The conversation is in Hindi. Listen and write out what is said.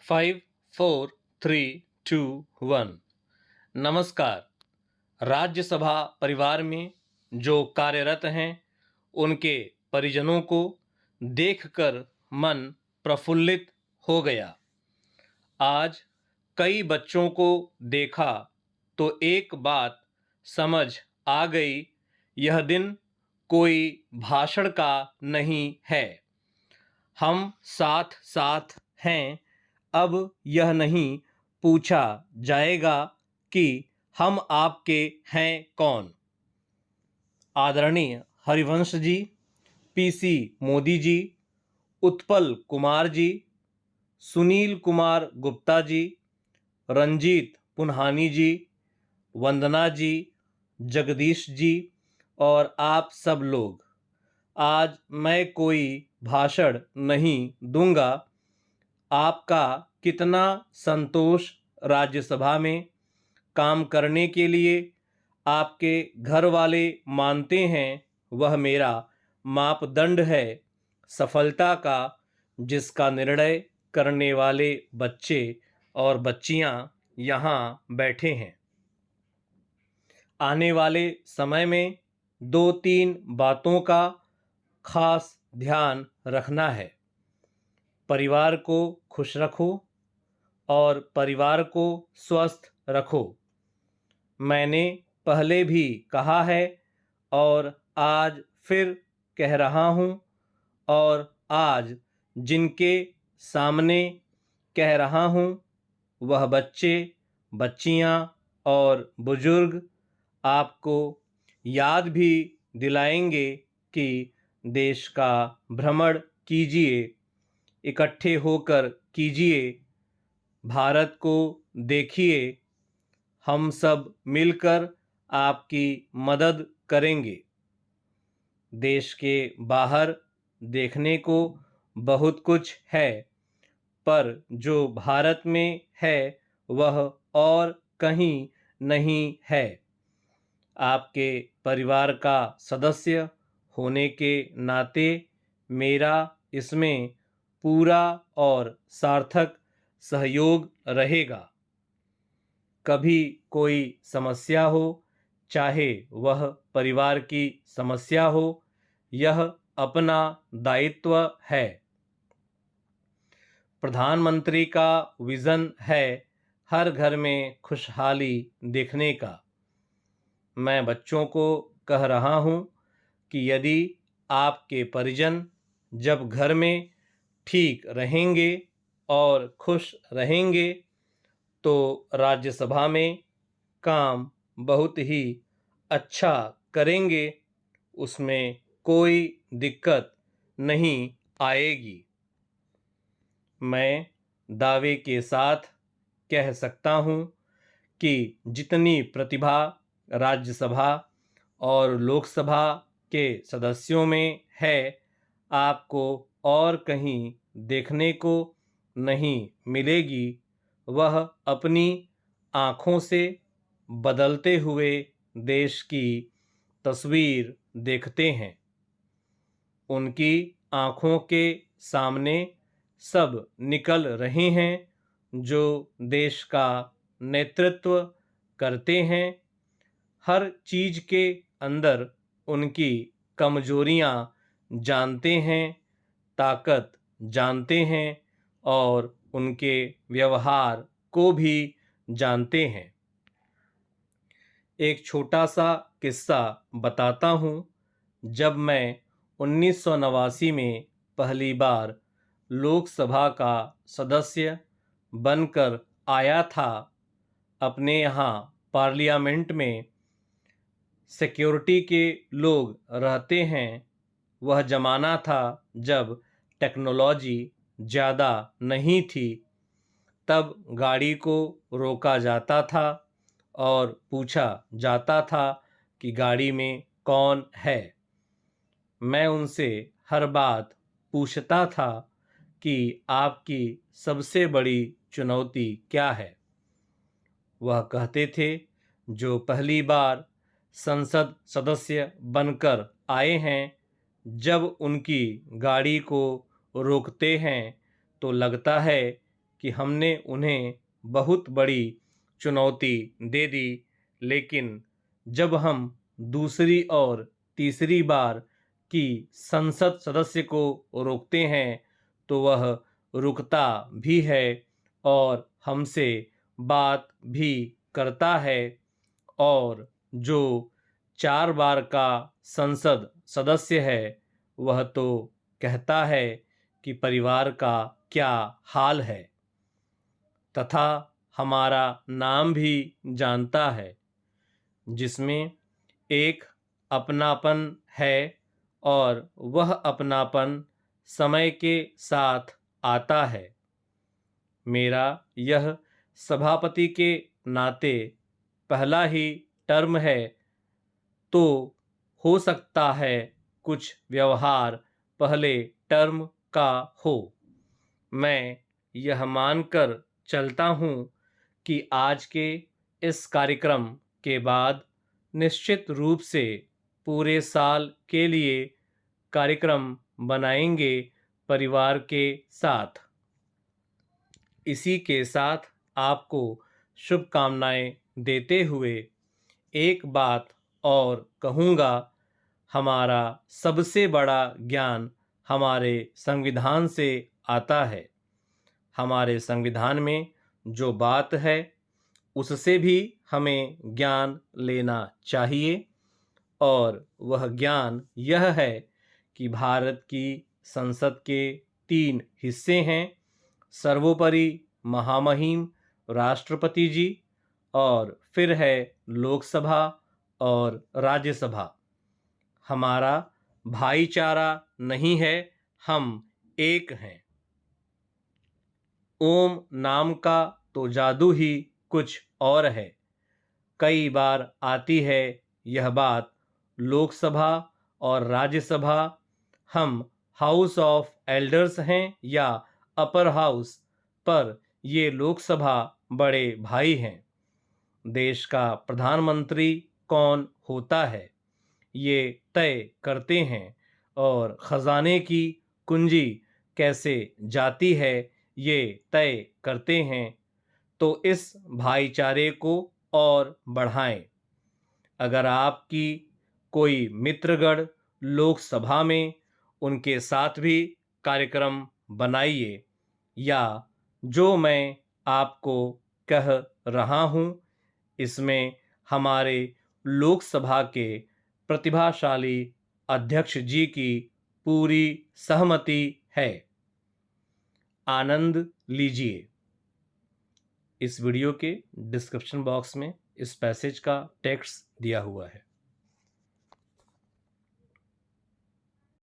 5 4 3 2 1। नमस्कार। राज्यसभा परिवार में जो कार्यरत हैं उनके परिजनों को देखकर मन प्रफुल्लित हो गया। आज कई बच्चों को देखा तो एक बात समझ आ गई, यह दिन कोई भाषण का नहीं है। हम साथ साथ हैं। अब यह नहीं पूछा जाएगा कि हम आपके हैं कौन। आदरणीय हरिवंश जी, पीसी मोदी जी, उत्पल कुमार जी, सुनील कुमार गुप्ता जी, रंजीत पुन्हानी जी, वंदना जी, जगदीश जी और आप सब लोग, आज मैं कोई भाषण नहीं दूंगा। आपका कितना संतोष राज्यसभा में काम करने के लिए आपके घर वाले मानते हैं, वह मेरा मापदंड है सफलता का, जिसका निर्णय करने वाले बच्चे और बच्चियां यहाँ बैठे हैं। आने वाले समय में 2-3 बातों का खास ध्यान रखना है। परिवार को खुश रखो और परिवार को स्वस्थ रखो। मैंने पहले भी कहा है और आज फिर कह रहा हूँ, और आज जिनके सामने कह रहा हूँ वह बच्चे, बच्चियाँ और बुजुर्ग आपको याद भी दिलाएंगे कि देश का भ्रमण कीजिए, इकट्ठे होकर कीजिए, भारत को देखिए। हम सब मिलकर आपकी मदद करेंगे। देश के बाहर देखने को बहुत कुछ है, पर जो भारत में है वह और कहीं नहीं है। आपके परिवार का सदस्य होने के नाते मेरा इसमें पूरा और सार्थक सहयोग रहेगा। कभी कोई समस्या हो, चाहे वह परिवार की समस्या हो, यह अपना दायित्व है। प्रधानमंत्री का विजन है हर घर में खुशहाली देखने का। मैं बच्चों को कह रहा हूँ कि यदि आपके परिजन जब घर में ठीक रहेंगे और खुश रहेंगे तो राज्यसभा में काम बहुत ही अच्छा करेंगे, उसमें कोई दिक्कत नहीं आएगी। मैं दावे के साथ कह सकता हूँ कि जितनी प्रतिभा राज्यसभा और लोकसभा के सदस्यों में है, आपको और कहीं देखने को नहीं मिलेगी। वह अपनी आँखों से बदलते हुए देश की तस्वीर देखते हैं। उनकी आँखों के सामने सब निकल रहे हैं जो देश का नेतृत्व करते हैं। हर चीज के अंदर उनकी कमजोरियां जानते हैं, ताकत जानते हैं और उनके व्यवहार को भी जानते हैं। एक छोटा सा किस्सा बताता हूँ। जब मैं 1989 में पहली बार लोकसभा का सदस्य बनकर आया था, अपने यहाँ पार्लियामेंट में सिक्योरिटी के लोग रहते हैं। वह ज़माना था जब टेक्नोलॉजी ज़्यादा नहीं थी। तब गाड़ी को रोका जाता था और पूछा जाता था कि गाड़ी में कौन है। मैं उनसे हर बात पूछता था कि आपकी सबसे बड़ी चुनौती क्या है। वह कहते थे, जो पहली बार संसद सदस्य बनकर आए हैं, जब उनकी गाड़ी को रोकते हैं तो लगता है कि हमने उन्हें बहुत बड़ी चुनौती दे दी, लेकिन जब हम दूसरी और तीसरी बार की संसद सदस्य को रोकते हैं तो वह रुकता भी है और हमसे बात भी करता है। और जो 4 बार का संसद सदस्य है वह तो कहता है कि परिवार का क्या हाल है, तथा हमारा नाम भी जानता है, जिसमें एक अपनापन है और वह अपनापन समय के साथ आता है। मेरा यह सभापति के नाते पहला ही टर्म है, तो हो सकता है कुछ व्यवहार पहले टर्म का हो। मैं यह मानकर चलता हूँ कि आज के इस कार्यक्रम के बाद निश्चित रूप से पूरे साल के लिए कार्यक्रम बनाएंगे परिवार के साथ। इसी के साथ आपको शुभकामनाएं देते हुए एक बात और कहूँगा, हमारा सबसे बड़ा ज्ञान हमारे संविधान से आता है। हमारे संविधान में जो बात है उससे भी हमें ज्ञान लेना चाहिए, और वह ज्ञान यह है कि भारत की संसद के 3 हिस्से हैं, सर्वोपरि महामहिम राष्ट्रपति जी, और फिर है लोकसभा और राज्यसभा। हमारा भाईचारा नहीं है, हम एक हैं। ओम नाम का तो जादू ही कुछ और है। कई बार आती है यह बात लोकसभा और राज्यसभा, हम हाउस ऑफ एल्डर्स हैं या अपर हाउस, पर ये लोकसभा बड़े भाई हैं। देश का प्रधानमंत्री कौन होता है ये तय करते हैं, और खजाने की कुंजी कैसे जाती है ये तय करते हैं। तो इस भाईचारे को और बढ़ाएं। अगर आपकी कोई मित्रगण लोकसभा में, उनके साथ भी कार्यक्रम बनाइए, या जो मैं आपको कह रहा हूँ इसमें हमारे लोकसभा के प्रतिभाशाली अध्यक्ष जी की पूरी सहमति है। आनंद लीजिए। इस वीडियो के डिस्क्रिप्शन बॉक्स में इस पैसेज का टेक्स्ट दिया हुआ है।